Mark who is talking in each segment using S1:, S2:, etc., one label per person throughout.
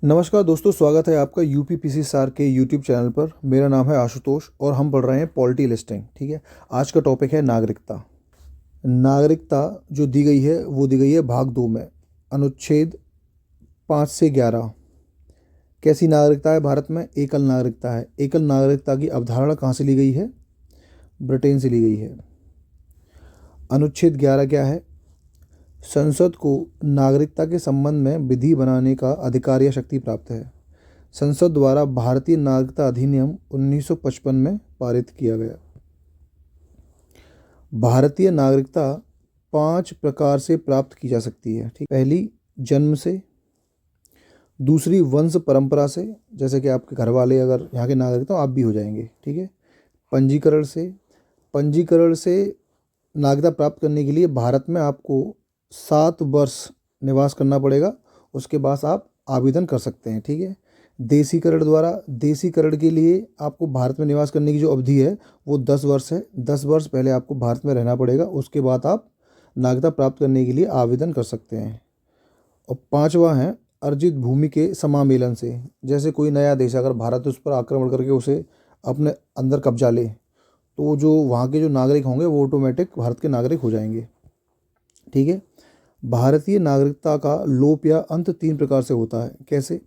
S1: नमस्कार दोस्तों, स्वागत है आपका यूपीपीसी सार के यूट्यूब चैनल पर। मेरा नाम है आशुतोष और हम पढ़ रहे हैं पॉलिटी लिस्टिंग। ठीक है, आज का टॉपिक है नागरिकता। नागरिकता जो दी गई है वो दी गई है भाग 2 में, अनुच्छेद 5 से 11। कैसी नागरिकता है भारत में? एकल नागरिकता है। एकल नागरिकता की अवधारणा कहाँ से ली गई है? ब्रिटेन से ली गई है। अनुच्छेद 11 क्या है? संसद को नागरिकता के संबंध में विधि बनाने का अधिकार या शक्ति प्राप्त है। संसद द्वारा भारतीय नागरिकता अधिनियम 1955 में पारित किया गया। भारतीय नागरिकता 5 प्रकार से प्राप्त की जा सकती है। ठीक, पहली जन्म से, दूसरी वंश परंपरा से, जैसे कि आपके घर वाले अगर यहाँ के नागरिक तो आप भी हो जाएंगे। ठीक है, पंजीकरण से। पंजीकरण से नागरिकता प्राप्त करने के लिए भारत में आपको 7 वर्ष निवास करना पड़ेगा, उसके बाद आप आवेदन कर सकते हैं। ठीक है, देशीकरण द्वारा। देशीकरण के लिए आपको भारत में निवास करने की जो अवधि है वो 10 वर्ष है। 10 वर्ष पहले आपको भारत में रहना पड़ेगा, उसके बाद आप नागरिकता प्राप्त करने के लिए आवेदन कर सकते हैं। और 5वां है अर्जित भूमि के समामेलन से। जैसे कोई नया देश अगर भारत उस पर आक्रमण करके उसे अपने अंदर कब्जा ले तो जो वहाँ के जो नागरिक होंगे वो ऑटोमेटिक भारत के नागरिक हो जाएंगे। ठीक है, भारतीय नागरिकता का लोप या अंत 3 प्रकार से होता है। कैसे?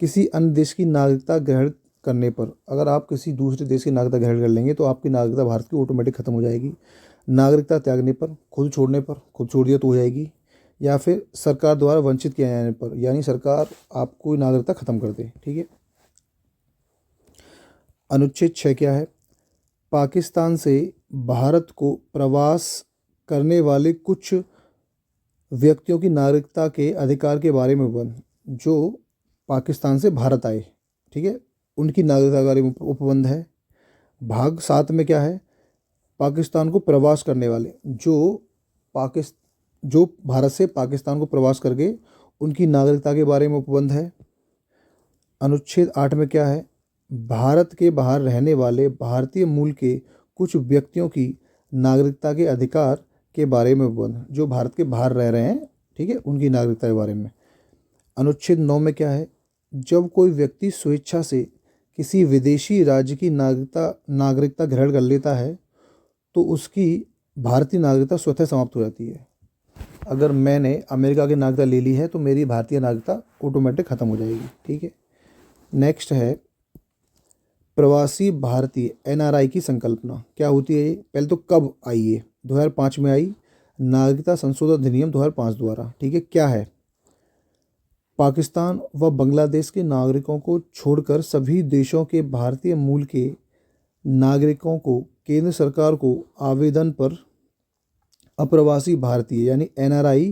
S1: किसी अन्य देश की नागरिकता ग्रहण करने पर। अगर आप किसी दूसरे देश की नागरिकता ग्रहण कर लेंगे तो आपकी नागरिकता भारत की ऑटोमेटिक खत्म हो जाएगी। नागरिकता त्यागने पर, खुद छोड़ने पर, खुद छोड़ दिया तो हो जाएगी, या फिर सरकार द्वारा वंचित किए जाने पर, यानी सरकार आपको नागरिकता खत्म कर दे। ठीक है, अनुच्छेद 6 क्या है? पाकिस्तान से भारत को प्रवास करने वाले कुछ व्यक्तियों की नागरिकता के अधिकार के बारे में उपबंध। जो पाकिस्तान से भारत आए, ठीक है, उनकी नागरिकता के बारे में उपबंध है। भाग 7 में क्या है? पाकिस्तान को प्रवास करने वाले, जो भारत से पाकिस्तान को प्रवास करके उनकी नागरिकता के बारे में उपबंध है। अनुच्छेद 8 में क्या है? भारत के बाहर रहने वाले भारतीय मूल के कुछ व्यक्तियों की नागरिकता के अधिकार के बारे में उपबंध। जो भारत के बाहर रह रहे हैं, ठीक है, उनकी नागरिकता के बारे में। अनुच्छेद 9 में क्या है? जब कोई व्यक्ति स्वेच्छा से किसी विदेशी राज्य की नागरिकता ग्रहण कर लेता है तो उसकी भारतीय नागरिकता स्वतः समाप्त हो जाती है। अगर मैंने अमेरिका की नागरिकता ले ली है तो मेरी भारतीय नागरिकता ऑटोमेटिक ख़त्म हो जाएगी। ठीक है, नेक्स्ट है प्रवासी भारतीय, एनआरआई की संकल्पना क्या होती है? ये पहले तो कब आई है? 2005 में आई, नागरिकता संशोधन अधिनियम 2005 द्वारा। ठीक है, क्या है? पाकिस्तान व बांग्लादेश के नागरिकों को छोड़कर सभी देशों के भारतीय मूल के नागरिकों को केंद्र सरकार को आवेदन पर अप्रवासी भारतीय यानी एनआरआई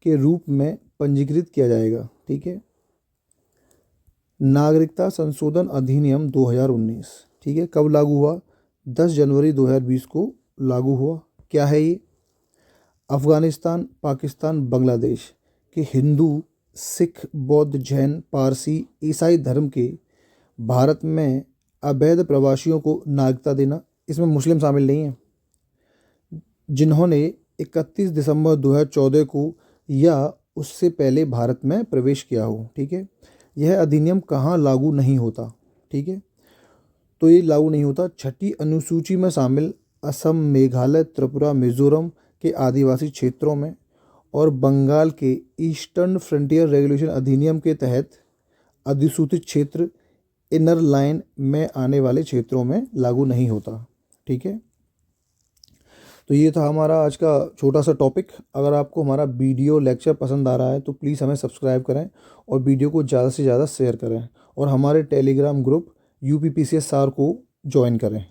S1: के रूप में पंजीकृत किया जाएगा। ठीक है, नागरिकता संशोधन अधिनियम 2019, ठीक है, कब लागू हुआ? 10 जनवरी 2020 को लागू हुआ। क्या है ये? अफ़गानिस्तान, पाकिस्तान, बांग्लादेश के हिंदू, सिख, बौद्ध, जैन, पारसी, ईसाई धर्म के भारत में अवैध प्रवासियों को नागरिकता देना। इसमें मुस्लिम शामिल नहीं हैं, जिन्होंने 31 दिसंबर 2014 को या उससे पहले भारत में प्रवेश किया हो। ठीक है, यह अधिनियम कहाँ लागू नहीं होता? ठीक है, तो ये लागू नहीं होता 6ठी अनुसूची में शामिल असम, मेघालय, त्रिपुरा, मिजोरम के आदिवासी क्षेत्रों में और बंगाल के ईस्टर्न फ्रंटियर रेगुलेशन अधिनियम के तहत अधिसूचित क्षेत्र इनर लाइन में आने वाले क्षेत्रों में लागू नहीं होता। ठीक है, तो ये था हमारा आज का छोटा सा टॉपिक। अगर आपको हमारा वीडियो लेक्चर पसंद आ रहा है तो प्लीज़ हमें सब्सक्राइब करें और वीडियो को ज़्यादा से ज़्यादा शेयर करें और हमारे टेलीग्राम ग्रुप यूपीपीसीएस सार को ज्वाइन करें।